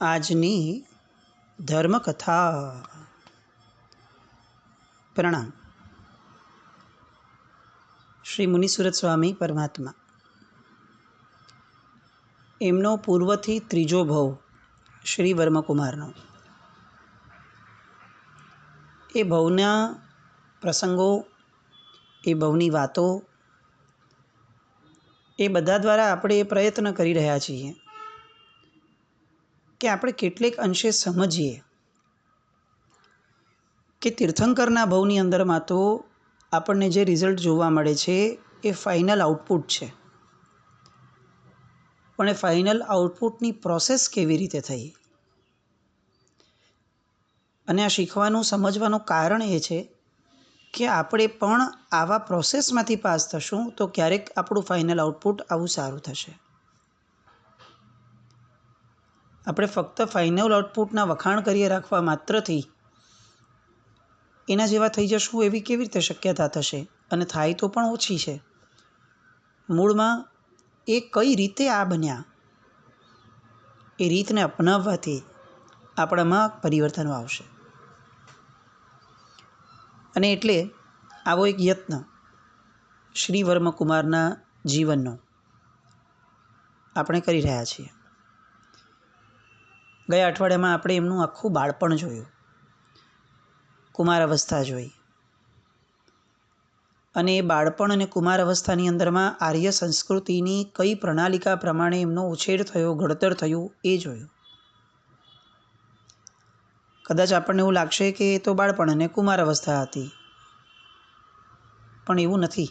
આજની ધર્મકથા. પ્રણામ. શ્રી મુનિસુરત સ્વામી પરમાત્મા. એમનો પૂર્વથી ત્રીજો ભવ શ્રી વર્મકુમારનો. એ ભવના પ્રસંગો, એ ભવની વાતો, એ બધા દ્વારા આપણે એ પ્રયત્ન કરી રહ્યા છીએ કે આપણે કેટલેક અંશે સમજીએ કે તીર્થંકરના ભવની અંદરમાં તો આપણને જે રિઝલ્ટ જોવા મળે છે એ ફાઇનલ આઉટપુટ છે, પણ એ ફાઇનલ આઉટપુટની પ્રોસેસ કેવી રીતે થઈ, અને આ શીખવાનું સમજવાનું કારણ એ છે કે આપણે પણ આવા પ્રોસેસમાંથી પાસ થશું તો ક્યારેક આપણું ફાઇનલ આઉટપુટ આવું સારું થશે. આપણે ફક્ત ફાઇનલ આઉટપુટના વખાણ કરીએ રાખવા માત્રથી એના જેવા થઈ જશું એવી કેવી રીતે શક્યતા થશે? અને થાય તો પણ ઓછી છે. મૂળમાં એ કઈ રીતે આ બન્યા, એ રીતને અપનાવવાથી આપણામાં પરિવર્તનો આવશે. અને એટલે આવો એક યત્ન શ્રી વર્મકુમારના જીવનનો આપણે કરી રહ્યા છીએ. ગયા અઠવાડિયામાં આપણે એમનું આખું બાળપણ જોયું, કુમાર અવસ્થા જોઈ, અને એ બાળપણ અને કુમાર અવસ્થાની અંદરમાં આર્ય સંસ્કૃતિની કઈ પ્રણાલિકા પ્રમાણે એમનો ઉછેર થયો, ઘડતર થયું એ જોયું. કદાચ આપણને એવું લાગશે કે એ તો બાળપણ અને કુમાર અવસ્થા હતી, પણ એવું નથી.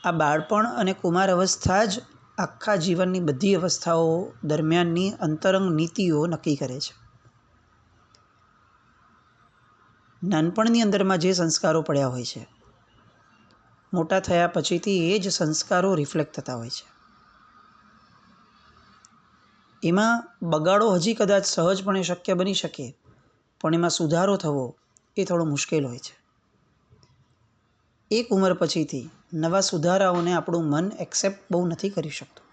આ બાળપણ અને કુમાર અવસ્થા જ આખા જીવનની બધી અવસ્થાઓ દરમિયાનની અંતરંગ નીતિઓ નક્કી કરે છે. નાનપણની અંદરમાં જે સંસ્કારો પડ્યા હોય છે, મોટા થયા પછીથી એ જ સંસ્કારો રિફ્લેક્ટ થતા હોય છે. એમાં બગાડો હજી કદાચ સહજપણે શક્ય બની શકે, પણ એમાં સુધારો થવો એ થોડો મુશ્કેલ હોય છે. એક ઉંમર પછીથી નવા સુધારાઓને આપણું મન એક્સેપ્ટ બહુ નથી કરી શકતું,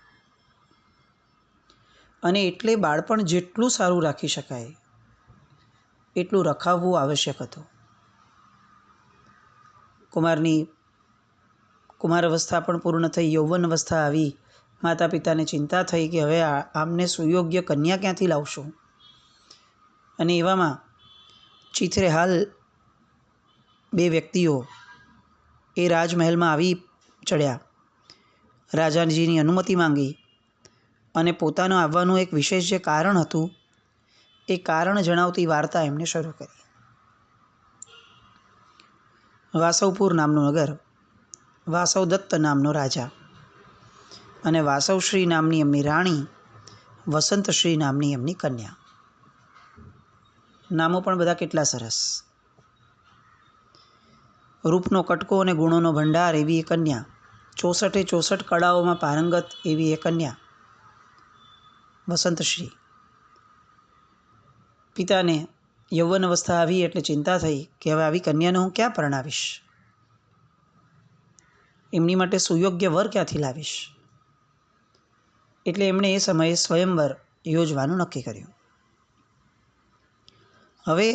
અને એટલે બાળપણ જેટલું સારું રાખી શકાય એટલું રખાવવું આવશ્યક હતું. કુમાર અવસ્થા પણ પૂર્ણ થઈ, યૌવન અવસ્થા આવી. માતા પિતાને ચિંતા થઈ કે હવે આમને સુયોગ્ય કન્યા ક્યાંથી લાવશું. અને એવામાં ચીથરે હાલ બે વ્યક્તિઓ એ રાજમહેલમાં આવી ચડ્યા, રાજાજીની અનુમતિ માંગી, અને પોતાનું આવવાનું એક વિશેષ જે કારણ હતું એ કારણ જણાવતી વાર્તા એમણે શરૂ કરી. વાસવપુર નામનું નગર, વાસવદત્ત નામનો રાજા, અને વાસવશ્રી નામની એમની રાણી, વસંતશ્રી નામની એમની કન્યા. નામો પણ બધા કેટલા સરસ. રૂપનો કટકો અને ગુણોનો ભંડાર એવી એ કન્યા, 64 કળાઓમાં પારંગત એવી એ કન્યા વસંતશ્રી. પિતાને યૌવન અવસ્થા આવી એટલે ચિંતા થઈ કે હવે આવી કન્યાને હું ક્યાં પરણાવીશ, એમની માટે સુયોગ્ય વર ક્યાંથી લાવીશ. એટલે એમણે એ સમયે સ્વયંવર યોજવાનું નક્કી કર્યું. હવે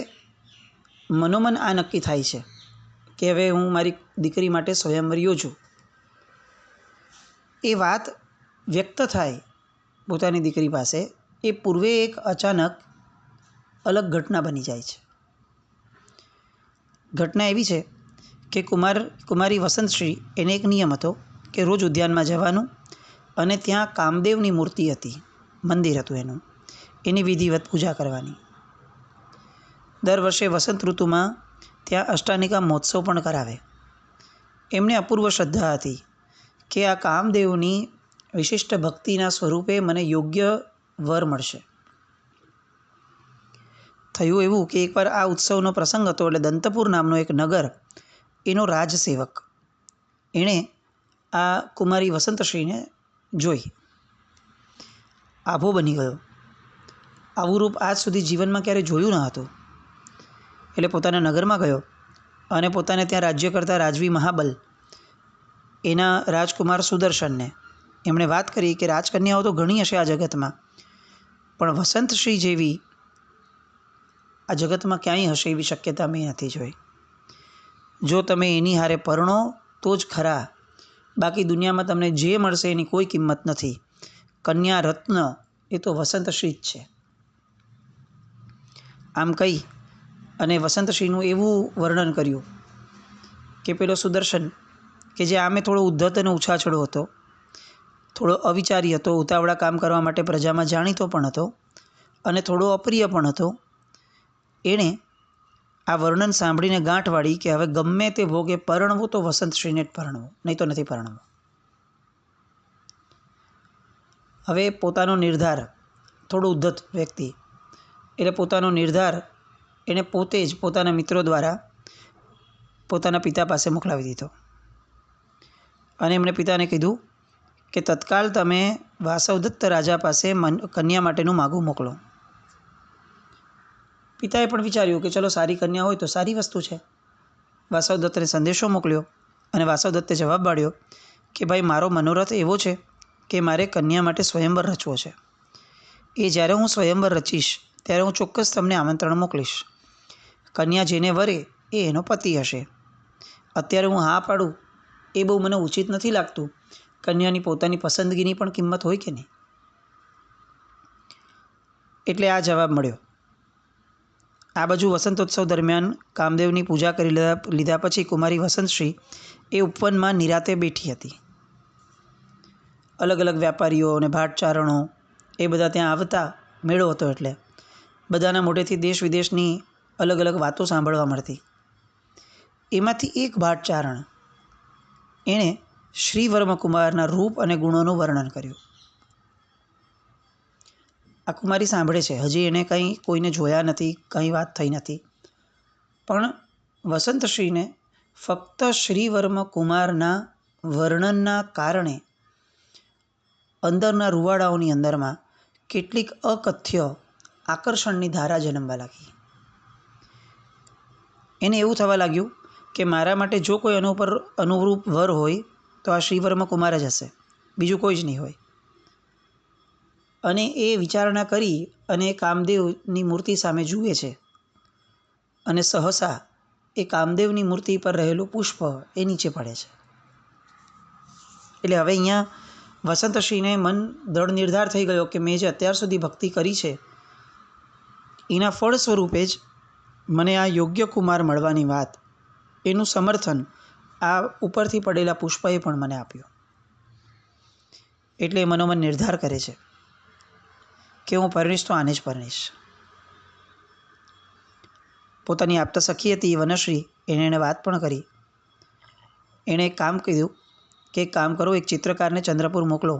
મનોમન આ નક્કી થાય છે કે હવે હું મારી દીકરી માટે સ્વયંવર યોજું. એ વાત વ્યક્ત થાય પોતાની દીકરી પાસે એ પૂર્વે એક અચાનક અલગ ઘટના બની જાય છે. ઘટના એવી છે કે કુમારી વસંતશ્રી, એને એક નિયમ હતો કે રોજ ઉદ્યાનમાં જવાનું, અને ત્યાં કામદેવની મૂર્તિ હતી, મંદિર હતું એનું, એની વિધિવત પૂજા કરવાની. દર વર્ષે વસંત ઋતુમાં ત્યાં અષ્ટાનિકા મહોત્સવ પણ કરાવે. એમને અપૂર્વ શ્રદ્ધા હતી કે આ કામદેવની વિશિષ્ટ ભક્તિના સ્વરૂપે મને યોગ્ય વર મળશે. થયું એવું કે એકવાર આ ઉત્સવનો પ્રસંગ હતો એટલે દંતપુર નામનો એક નગર, એનો રાજસેવક, એણે આ કુમારી વસંતશ્રીને જોઈ, આભો બની ગયો. આવું રૂપ આજ સુધી જીવનમાં ક્યારેય જોયું ન હતું. એટલે પોતાના નગરમાં ગયો અને પોતાને ત્યાં રાજ્ય કરતા રાજવી મહાબલ, એના રાજકુમાર સુદર્શનને એમણે વાત કરી કે રાજકન્યાઓ તો ઘણી હશે આ જગતમાં, પણ વસંતશ્રી જેવી આ જગતમાં ક્યાંય હશે એવી શક્યતા મેં નથી જોઈ. જો તમે એની હારે પરણો તો જ ખરા, બાકી દુનિયામાં તમને જે મળશે એની કોઈ કિંમત નથી. કન્યા રત્ન એ તો વસંતશ્રી જ છે. આમ કહી અને વસંતશ્રીનું એવું વર્ણન કર્યું કે પેલો સુદર્શન, કે જે આમે થોડો ઉદ્ધત અને ઉછાછળો હતો, થોડો અવિચારી હતો, ઉતાવળા કામ કરવા માટે પ્રજામાં જાણીતો પણ હતો અને થોડો અપ્રિય પણ હતો, એણે આ વર્ણન સાંભળીને ગાંઠ વાળી કે હવે ગમે તે ભોગે પરણવું તો વસંતશ્રીને જ પરણવું, નહીં તો નથી પરણવું. હવે પોતાનો નિર્ધાર, થોડો ઉદ્ધત વ્યક્તિ એટલે પોતાનો નિર્ધાર એણે પોતે જ પોતાના મિત્રો દ્વારા પોતાના પિતા પાસે મોકલાવી દીધો અને એમણે પિતાને કીધું કે તત્કાલ તમે વાસવદત્ત રાજા પાસે કન્યા માટેનું માગું મોકલો. પિતાએ પણ વિચાર્યું કે ચલો સારી કન્યા હોય તો સારી વસ્તુ છે. વાસવદત્તને સંદેશો મોકલ્યો અને વાસવદત્તે જવાબ પાડ્યો કે ભાઈ, મારો મનોરથ એવો છે કે મારે કન્યા માટે સ્વયંવર રચવો છે. એ જ્યારે હું સ્વયંવર રચીશ ત્યારે હું ચોક્કસ તમને આમંત્રણ મોકલીશ. કન્યા જેને વરે એ એનો પતિ હશે. અત્યારે હું હા પાડું એ બહુ મને ઉચિત નથી લાગતું. કન્યાની પોતાની પસંદગીની પણ કિંમત હોય કે નહીં. એટલે આ જવાબ મળ્યો. આ બાજુ વસંતોત્સવ દરમિયાન કામદેવની પૂજા કરી લીધા પછી કુમારી વસંતશ્રી એ ઉપવનમાં નિરાતે બેઠી હતી. અલગ અલગ વેપારીઓ અને ભાટચારણો એ બધા ત્યાં આવતા, મેળો હતો એટલે બધાના મોઢેથી દેશ વિદેશની અલગ અલગ વાતો સાંભળવા મળતી. એમાંથી એક ભાટચારણ એણે શ્રીવર્મકુમારના રૂપ અને ગુણોનું વર્ણન કર્યું. આ કુમારી સાંભળે છે, હજી એણે કંઈ કોઈને જોયા નથી, કંઈ વાત થઈ નથી, પણ વસંતશ્રીને ફક્ત શ્રીવર્મકુમારના વર્ણનના કારણે અંદરના રૂવાડાઓની અંદરમાં કેટલીક અકથ્ય આકર્ષણની ધારા જન્મવા લાગી. એને એવું થવા લાગ્યું કે મારા માટે જો કોઈ અનુરૂપ વર હોય તો આ શ્રીવર્મકુમાર જ હશે, બીજું કોઈ જ નહીં હોય. અને એ વિચારણા કરી અને કામદેવની મૂર્તિ સામે જુએ છે અને સહસા એ કામદેવની મૂર્તિ પર રહેલું પુષ્પ એ નીચે પડે છે. એટલે હવે અહીંયા વસંતશ્રીને મન દૃઢ નિર્ધાર થઈ ગયો કે મેં જે અત્યાર સુધી ભક્તિ કરી છે એના ફળ સ્વરૂપે જ મને આ યોગ્ય કુમાર મળવાની વાત, એનું સમર્થન આ ઉપરથી પડેલા પુષ્પએ પણ મને આપ્યું. એટલે મનોમન નિર્ધાર કરે છે કે હું પરણીશ તો આને જ પરણીશ. પોતાની આપતા સખી હતી વનશ્રી, એને વાત પણ કરી. એણે એક કામ કીધું કે એક કામ કરો, એક ચિત્રકારને ચંદ્રપુર મોકલો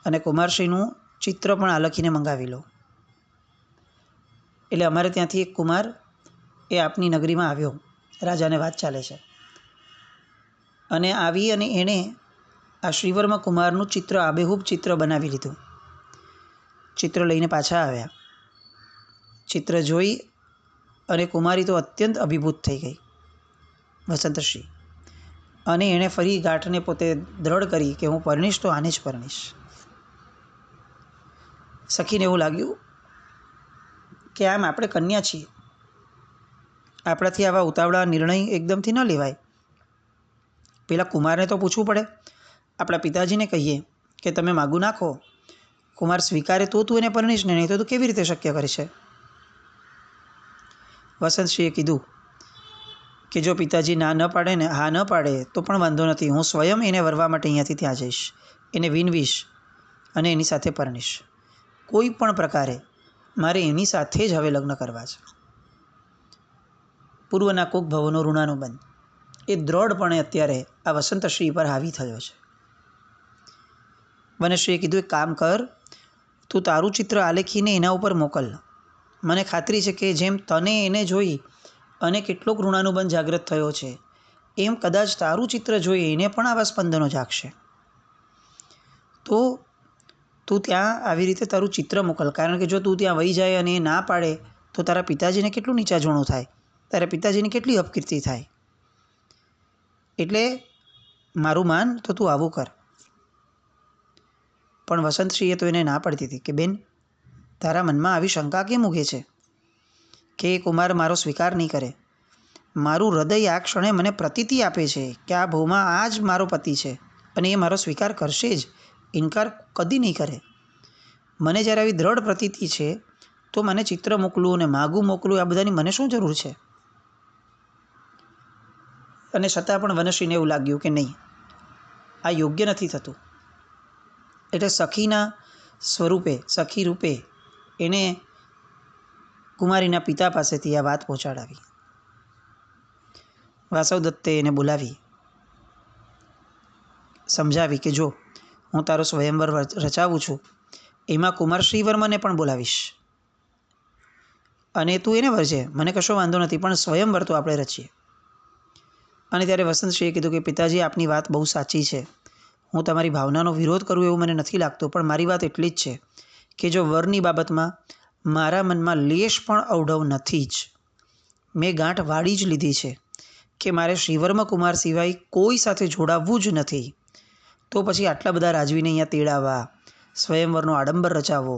અને કુમારશ્રીનું ચિત્ર પણ આલખીને મંગાવી લો. એટલે અમારે ત્યાંથી એક કુમાર એ આપની નગરીમાં આવ્યો, રાજાને વાત ચાલે છે, અને આવી અને એણે આ શ્રીવર્મ કુમારનું ચિત્ર, આબેહૂબ ચિત્ર બનાવી લીધું. ચિત્ર લઈને પાછા આવ્યા. ચિત્ર જોઈ અને કુમારી તો અત્યંત અભિભૂત થઈ ગઈ, વસંતશ્રી, અને એણે ફરી ગાંઠને પોતે દ્રઢ કરી કે હું પરણીશ તો આને જ પરણીશ. સખીને એવું લાગ્યું કે આમ આપણે કન્યા છીએ, આપણાથી આવા ઉતાવળા નિર્ણય એકદમથી ન લેવાય. પેલા કુમારને તો પૂછવું પડે. આપણા પિતાજીને કહીએ કે તમે માગું નાખો, કુમાર સ્વીકારે તો તું એને પરણીશ ને, નહીં તો તું કેવી રીતે શક્ય કરી છે. વસંતશ્રીએ કીધું કે જો પિતાજી ના ન પાડે ને, હા ન પાડે તો પણ વાંધો નથી, હું સ્વયં એને વરવા માટે અહીંયાથી ત્યાં જઈશ, એને વિનવીશ અને એની સાથે પરણીશ. કોઈ પણ પ્રકારે મારે એની સાથે જ હવે લગ્ન કરવા છે. પૂર્વના કોક ભવનો ઋણાનુબંધ એ દ્રઢપણે અત્યારે આ વસંતશ્રી પર હાવી થયો છે. વનશ્રીએ કીધું એક કામ કર, તું તારું ચિત્ર આલેખીને એના ઉપર મોકલ. મને ખાતરી છે કે જેમ તને એને જોઈ અને કેટલોક ઋણાનુબંધ જાગૃત થયો છે, એમ કદાચ તારું ચિત્ર જોઈ એને પણ આવા સ્પંદનો જાગશે. તો તું ત્યાં આવી રીતે તારું ચિત્ર મોકલ, કારણ કે જો તું ત્યાં વહી જાય અને એ ના પાડે તો તારા પિતાજીને કેટલું નીચાજોણું થાય, તારા પિતાજીની કેટલી અપકીર્તિ થાય. એટલે મારું માન તો તું આવું કર. પણ વસંતશ્રીએ તો એને ના પાડતી હતી કે બેન, તારા મનમાં આવી શંકા કેમ ઊગે છે કે એ કુમાર મારો સ્વીકાર નહીં કરે? મારું હૃદય આ ક્ષણે મને પ્રતીતિ આપે છે કે આ ભવમાં આ જ મારો પતિ છે અને એ મારો સ્વીકાર કરશે જ, ઇનકાર કદી નહીં કરે. મને જ્યારે આવી દ્રઢ પ્રતીતિ છે તો મને ચિત્ર મોકલું અને માગું મોકલું, આ બધાની મને શું જરૂર છે? અને છતાં પણ વનશ્રીને એવું લાગ્યું કે નહીં, આ યોગ્ય નથી થતું. એટલે સખીના સ્વરૂપે, સખી રૂપે એને કુમારીના પિતા પાસેથી આ વાત પહોંચાડાવી. વાસવદત્તે એને બોલાવી, સમજાવી કે જો હું તારો સ્વયંવર રચાવું છું, એમાં કુમાર શ્રીવર્મને પણ બોલાવીશ અને તું એને વરજે, મને કશો વાંધો નથી, પણ સ્વયંવર તો આપણે રચીએ. અને ત્યારે વસંતસિંહે કીધું કે પિતાજી, આપની વાત બહુ સાચી છે, હું તમારી ભાવનાનો વિરોધ કરું એવું મને નથી લાગતું, પણ મારી વાત એટલી જ છે કે જો વરની બાબતમાં મારા મનમાં લેશ પણ અવઢવ નથી જ, મેં ગાંઠ વાળી જ લીધી છે કે મારે શ્રીવર્મ કુમાર સિવાય કોઈ સાથે જોડાવવું જ નથી. તો પછી આટલા બધા રાજવીને અહીંયા તેડાવવા, સ્વયંવરનો આડંબર રચાવો,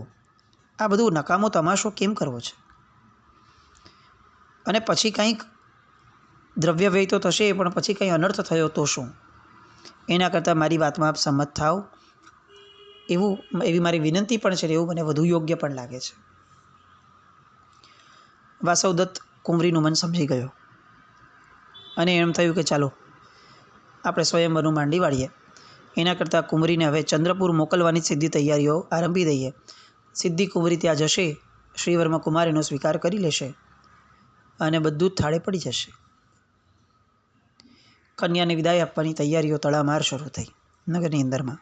આ બધું નકામો તમાશો કેમ કરવો છે? અને પછી કંઈક દ્રવ્ય વ્યય તો થશે, પણ પછી કંઈ અનર્થ થયો તો શું? એના કરતાં મારી વાતમાં આપ સંમત થાવ, એવી મારી વિનંતી પણ છે, એવું મને વધુ યોગ્ય પણ લાગે છે. વાસવદત્ત કુંવરીનું મન સમજી ગયો અને એમ થયું કે ચાલો આપણે સ્વયંવરનું માંડી વાળીએ. એના કરતાં કુંવરીને હવે ચંદ્રપુર મોકલવાની સીધી તૈયારીઓ આરંભી દઈએ. સીધી કુંવરી ત્યાં જશે, શ્રીવર્મ કુમાર એનો સ્વીકાર કરી લેશે અને બધું જ થાળે પડી જશે. કન્યાને વિદાય આપવાની તૈયારીઓ તડામાર શરૂ થઈ નગરની અંદરમાં.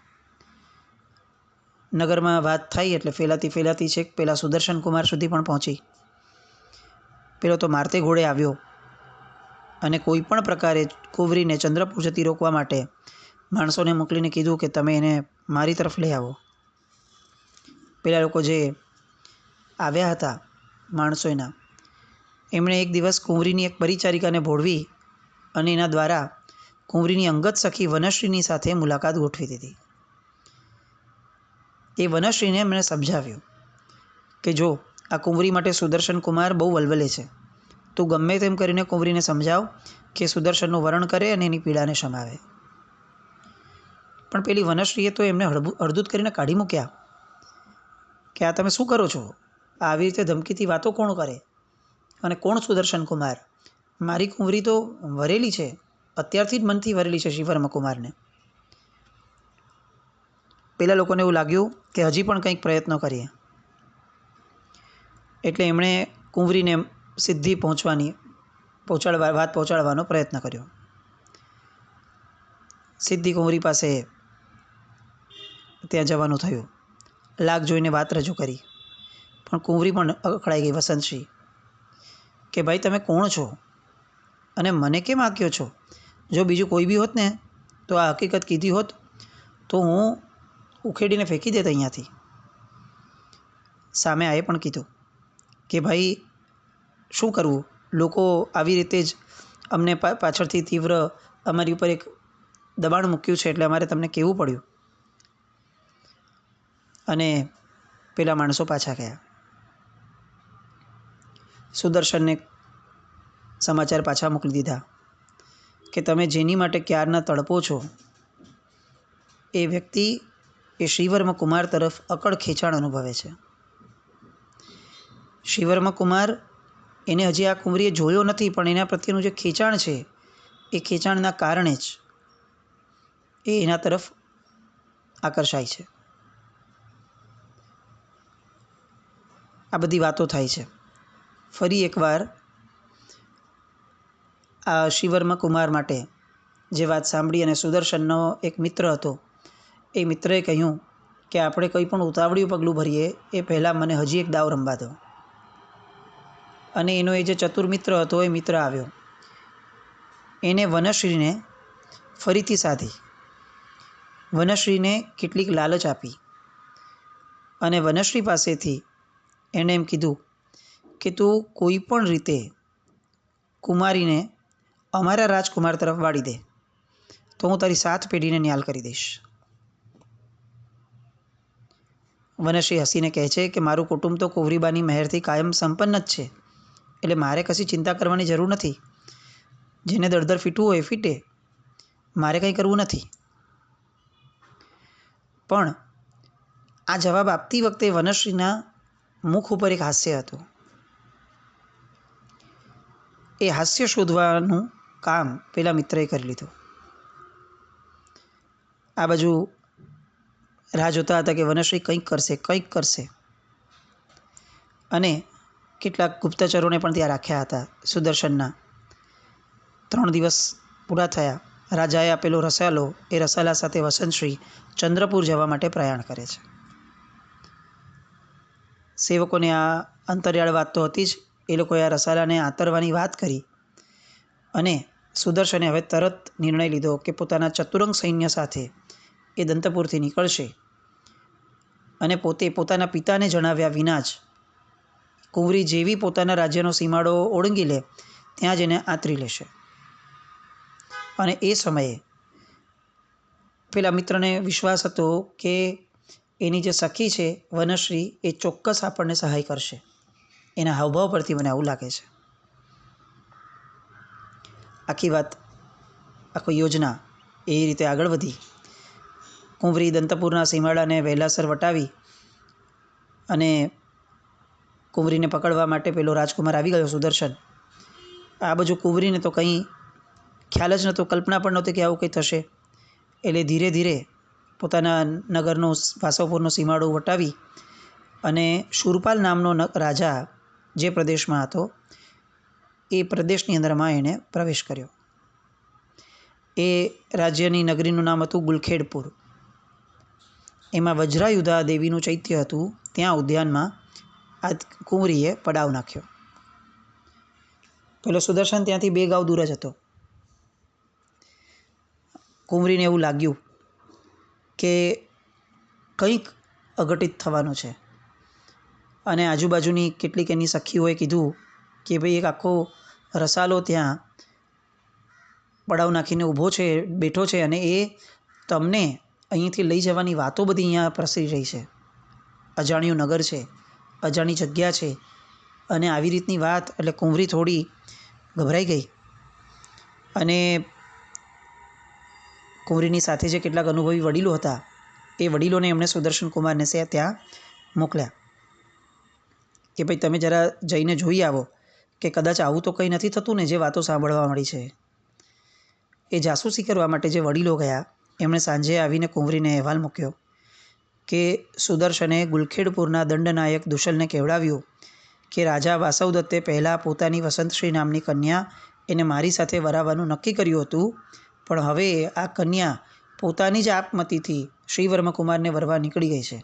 નગરમાં વાત થઈ એટલે ફેલાતી છેક પેલા સુદર્શન કુમાર સુધી પણ પહોંચી. પેલો તો મારતે ઘોડે આવ્યો અને કોઈ પણ પ્રકારે કુંવરીને ચંદ્રપુર જતી રોકવા માટે માણસોને મોકલીને કીધું કે તમે એને મારી તરફ લઈ આવો. પેલા લોકો જે આવ્યા હતા માણસો એમણે એક દિવસ કુંવરીની એક પરિચારિકાને ભોળવી અને એના દ્વારા કુંવરીની અંગત સખી વનશ્રીની સાથે મુલાકાત ગોઠવી દીધી. એ વનશ્રીને એમણે સમજાવ્યું કે જો આ કુંવરી માટે સુદર્શન કુમાર બહુ વલવલે છે, તું ગમે તેમ કરીને કુંવરીને સમજાવ કે સુદર્શનનું વરણ કરે અને એની પીડાને શમાવે. પણ પેલી વનશ્રીએ તો એમને હળદૂત કરીને કાઢી મૂક્યા કે આ તમે શું કરો છો? આવી રીતે ધમકીથી વાતો કોણ કરે અને કોણ સુદર્શન કુમાર? મારી કુંવરી તો વરેલી છે, અત્યારથી જ મનથી વરેલી છે શ્રીવર્મ કુમારને. પેલા લોકોને એવું લાગ્યું કે હજી પણ કંઈક પ્રયત્નો કરીએ, એટલે એમણે કુંવરીને સિદ્ધિ વાત પહોંચાડવાનો પ્રયત્ન કર્યો. સિદ્ધિ કુંવરી પાસે ત્યાં જવાનું થયું, લાગ જોઈને વાત રજૂ કરી, પણ કુંવરી પણ અકળાઈ ગઈ. વસંતસિંહ કે ભાઈ તમે કોણ છો અને મને કેમ આંક્યો છો? જો બીજું કોઈ બી હોત ને તો આ હકીકત કીધી હોત તો હું ઉખેડીને ફેંકી દેત અહીંયાથી. સામે આએ પણ કીધું કે ભાઈ શું કરવું, લોકો આવી રીતે જ અમને પાછળથી તીવ્ર અમારી ઉપર એક દબાણ મૂક્યું છે, એટલે અમારે તમને કહેવું પડ્યું. અને પેલા માણસો પાછા ગયા. સુદર્શનને સમાચાર પાછા મોકલી દીધા કે તમે જેની માટે ક્યારના તડપો છો એ વ્યક્તિ એ શ્રીવર્મ કુમાર તરફ અકળ ખેંચાણ અનુભવે છે. શ્રીવર્મ કુમાર એને હજી આ કુંવરીએ જોયો નથી, પણ એના પ્રત્યેનું જે ખેંચાણ છે એ ખેંચાણના કારણે જ એ એના તરફ આકર્ષાય છે. આ બધી વાતો થાય છે. ફરી એકવાર આ શ્રીવર્મ કુમાર માટે જે વાત સાંભળી અને સુદર્શનનો એક મિત્ર હતો એ મિત્રએ કહ્યું કે આપણે કંઈ પણ ઉતાવળિયું પગલું ભરીએ એ પહેલાં મને હજી એક દાવ રમવા દો. અને એનો એ જે ચતુર મિત્ર હતો એ મિત્ર આવ્યો, એને વનશ્રીને ફરીથી સાધી, વનશ્રીને કેટલીક લાલચ આપી અને વનશ્રી પાસેથી એણે એમ કીધું કે તું કોઈ પણ રીતે કુમારીને અમારા રાજકુમાર તરફ વાળી દે તો હું તારી 7 પેઢીને ન્યાલ કરી દઈશ. વનશ્રી હસીને કહે છે કે મારું કુટુંબ તો કુંવરીબાની મહેરથી કાયમ સંપન્ન જ છે, એટલે મારે કશી ચિંતા કરવાની જરૂર નથી. જેને દળદર ફીટવું હોય ફીટે, મારે કંઈ કરવું નથી. પણ આ જવાબ આપતી વખતે વનશ્રીના મુખ ઉપર એક હાસ્ય હતું. એ હાસ્ય શોધવાનું કામ પેલા મિત્રએ કરી લીધું. આ બાજુ રાહ જોતા હતા કે વનશ્રી કંઈક કરશે. અને કેટલાક ગુપ્તચરોને પણ ત્યાં રાખ્યા હતા સુદર્શનના. 3 દિવસ પૂરા થયા. રાજાએ આપેલો રસાલો, એ રસાલા સાથે વસંતશ્રી ચંદ્રપુર જવા માટે પ્રયાણ કરે છે. સેવકોને આ અંતરિયાળ વાત તો હતી જ. એ લોકોએ આ રસાલાને આતરવાની વાત કરી અને સુદર્શને હવે તરત નિર્ણય લીધો કે પોતાના ચતુરંગ સૈન્ય સાથે એ દંતપુરથી નીકળશે અને પોતે પોતાના પિતાને જણાવ્યા વિના જ કુંવરી જેવી પોતાના રાજ્યનો સીમાડો ઓળંગી લે ત્યાં જ એને આતરી લેશે. અને એ સમયે પેલા મિત્રને વિશ્વાસ હતો કે એની જે સખી છે વનશ્રી એ ચોક્કસ આપણને સહાય કરશે. એના હાવભાવ પરથી મને આવું લાગે છે. આખી વાત, આખી યોજના એ રીતે આગળ વધી. કુંવરી દંતપુરના સીમાડાને વહેલાસર વટાવી અને કુંવરીને પકડવા માટે પેલો રાજકુમાર આવી ગયો સુદર્શન. આ બાજુ કુંવરીને તો કંઈ ખ્યાલ જ નહોતો, કલ્પના પણ નહોતી કે આવું કંઈ થશે. એટલે ધીરે ધીરે પોતાના નગરનો વાસવપુરનો સીમાડો વટાવી અને શૂરપાલ નામનો રાજા જે પ્રદેશમાં હતો એ પ્રદેશની અંદરમાં એણે પ્રવેશ કર્યો. એ રાજ્યની નગરીનું નામ હતું ગુલખેડપુર. એમાં વજ્રાયુધા દેવીનું ચૈત્ય હતું. ત્યાં ઉદ્યાનમાં આ કુંવરીએ પડાવ નાખ્યો. પેલો સુદર્શન ત્યાંથી 2 ગાંવ દૂર જ હતો. કુંવરીને એવું લાગ્યું કે કંઈક અઘટિત થવાનું છે અને આજુબાજુની કેટલીક એની સખીઓએ કીધું કે ભાઈ એક આખો રસાલો ત્યાં પડાવ નાખીને ઊભો છે, બેઠો છે અને એ તમને અહીંથી લઈ જવાની વાતો બધી અહીંયા પ્રસરી રહી છે. અજાણ્યું નગર છે, અજાણી જગ્યા છે અને આવી રીતની વાત. એટલે કુંવરી થોડી ગભરાઈ ગઈ અને કુંવરીની સાથે જે કેટલાક અનુભવી વડીલો હતા એ વડીલોને એમણે સુદર્શન કુમારને ત્યાં મોકલ્યા કે ભાઈ તમે જરા જઈને જોઈ આવો કે કદાચ આવું તો કંઈ નથી થતું ને જે વાતો સાંભળવા મળી છે. એ જાસૂસી કરવા માટે જે વડીલો ગયા એમણે સાંજે આવીને કુંવરીને અહેવાલ મૂક્યો કે સુદર્શને ગુલખેડપુરના દંડનાયક દુશલને કહેવડાવ્યું કે રાજા વાસવદત્તે પહેલાં પોતાની વસંતશ્રી નામની કન્યા એને મારી સાથે વરાવવાનું નક્કી કર્યું હતું, પણ હવે આ કન્યા પોતાની જ આપમતીથી શ્રીવર્મકુમારને વરવા નીકળી ગઈ છે.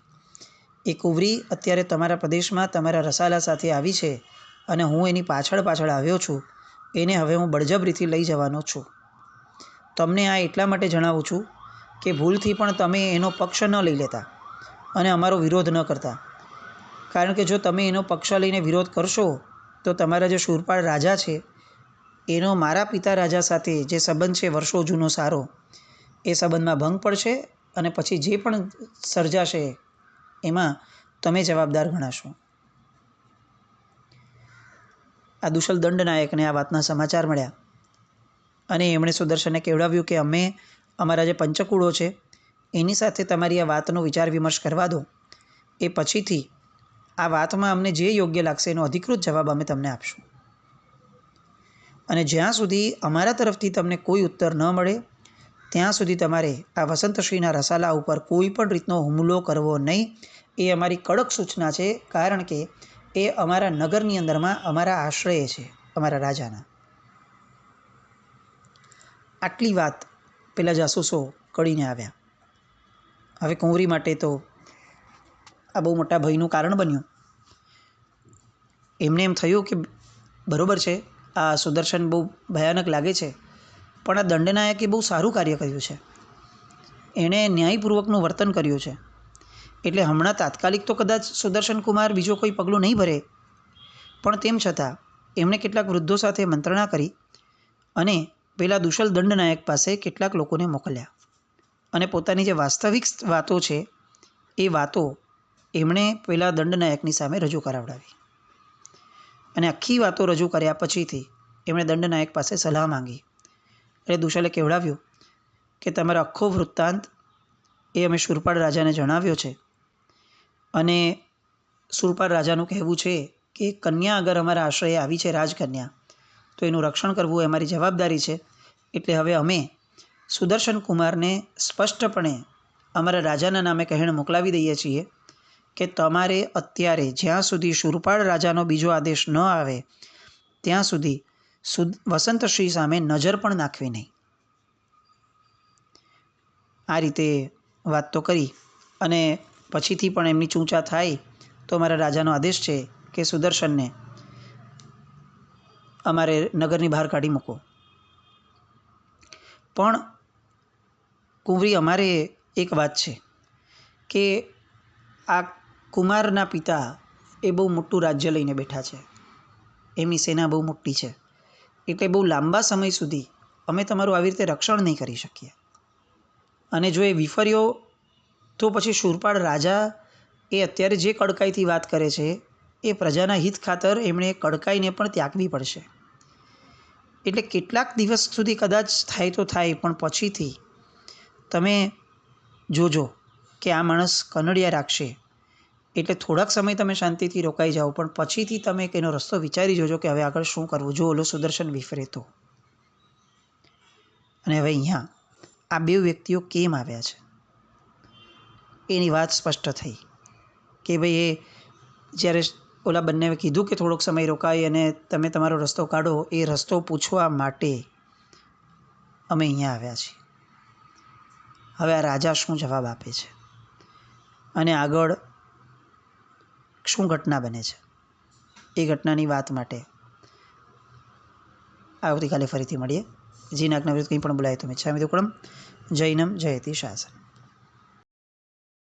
એ કુંવરી અત્યારે તમારા પ્રદેશમાં તમારા રસાલા સાથે આવી છે અને હું એની પાછળ આવ્યો છું. એને હવે હું બળજબરીથી લઈ જવાનો છું. તમને આ એટલા માટે જણાવું છું કે ભૂલથી પણ તમે એનો પક્ષ ન લઈ લેતા અને અમારો વિરોધ ન કરતા. કારણ કે જો તમે એનો પક્ષ લઈને વિરોધ કરશો તો તમારા જે શૂરપાળ રાજા છે એનો મારા પિતા રાજા સાથે જે સંબંધ છે વર્ષો જૂનો સારો, એ સંબંધમાં ભંગ પડશે અને પછી જે પણ સર્જાશે એમાં તમે જવાબદાર ગણાશો. આ દુશલ દંડનાયકને આ વાતના સમાચાર મળ્યા અને એમણે સુદર્શનને કહેવડાવ્યું કે અમે અમારા જે પંચકુળો છે એની સાથે તમારી આ વાતનો વિચાર વિમર્શ કરવા દો. એ પછીથી આ વાતમાં અમને જે યોગ્ય લાગશે એનો અધિકૃત જવાબ અમે તમને આપશું. અને જ્યાં સુધી અમારા તરફથી તમને કોઈ ઉત્તર ન મળે ત્યાં સુધી તમારે આ વસંતશ્રીના રસાલા ઉપર કોઈ પણ રીતનો હુમલો કરવો નહીં. એ અમારી કડક સૂચના છે, કારણ કે એ અમારા નગરની અંદરમાં અમારા આશ્રય છે, અમારા રાજાના. આટલી વાત પેલા જાસૂસો કળીને આવ્યા. હવે કુંવરી માટે તો આ બહુ મોટા ભયનું કારણ બન્યું. એમને એમ થયું કે બરાબર છે, આ સુદર્શન બહુ ભયાનક લાગે છે, પણ આ દંડનાયકે બહુ સારું કાર્ય કર્યું છે. એણે ન્યાયપૂર્વકનું વર્તન કર્યું છે. એટલે હમણાં તાત્કાલિક તો કદાચ સુદર્શન કુમાર બીજો કોઈ પગલું નહીં ભરે, પણ તેમ છતાં એમણે કેટલાક વૃદ્ધો સાથે મંત્રણા કરી અને પેલા દુશલ દંડનાયક પાસે કેટલાક લોકોને મોકલ્યા અને પોતાની જે વાસ્તવિક વાતો છે એ વાતો એમણે પેલા દંડનાયકની સામે રજૂ કરાવડાવી અને આખી વાતો રજૂ કર્યા પછીથી એમણે દંડનાયક પાસે સલાહ માંગી. એટલે દુશાલે કહેવડાવ્યું કે તમારો આખો વૃત્તાંત એ અમે શૂરપાળ રાજાને જણાવ્યો છે અને શૂરપાળ રાજાનું કહેવું છે કે કન્યા અગર અમારા આશ્રયે આવી છે, રાજકન્યા, તો એનું રક્ષણ કરવું એ અમારી જવાબદારી છે. એટલે હવે અમે સુદર્શન કુમારને સ્પષ્ટપણે અમારા રાજાના નામે કહેણ મોકલાવી દઈએ છીએ કે તમારે અત્યારે જ્યાં સુધી શૂરપાળ રાજાનો બીજો આદેશ ન આવે ત્યાં સુધી વસંતશ્રી સામે નજર પણ નાખવી નહીં. આ રીતે વાત તો કરી અને પછીથી પણ એમની ચૂંચા થાય તો અમારા રાજાનો આદેશ છે કે સુદર્શનને અમારે નગરની બહાર કાઢી મૂકો. પણ કુંવરી, અમારે એક વાત છે કે આ કુમારના પિતા એ બહુ મોટું રાજ્ય લઈને બેઠા છે, એમની સેના બહુ મોટી છે, એટલે બહુ લાંબા સમય સુધી અમે તમારું આવી રીતે રક્ષણ નહીં કરી શકીએ. અને જો એ વિફર્યો તો પછી શૂરપાળ રાજા એ અત્યારે જે કડકાઈથી વાત કરે છે એ પ્રજાના હિત ખાતર એમણે કડકાઈને પણ ત્યાગવી પડશે. એટલે કેટલાક દિવસ સુધી કદાચ થાય તો થાય, પણ પછીથી તમે જોજો કે આ માણસ કનડિયા રાખશે. એટલે થોડાક સમય તમે શાંતિથી રોકાઈ જાઓ, પણ પછીથી તમે એનો રસ્તો વિચારી જોજો કે હવે આગળ શું કરવું જો ઓલો સુદર્શન વિફરે તો. અને હવે અહીંયા આ બે વ્યક્તિઓ કેમ આવ્યા છે એની વાત સ્પષ્ટ થઈ કે ભાઈ એ જ્યારે ઓલા બંને કીધું કે થોડોક સમય રોકાઈ અને તમે તમારો રસ્તો કાઢો, એ રસ્તો પૂછવા માટે અમે અહીંયા આવ્યા છીએ. હવે આ રાજા શું જવાબ આપે છે અને આગળ શું ઘટના બને છે એ ઘટનાની વાત માટે આવતીકાલે ફરીથી મળીએ. જીનાજ્ઞા વિરુદ્ધ કંઈ પણ બોલાય તો મિચ્છામિ દુક્કડમ. જૈનમ જયતિ શાસન.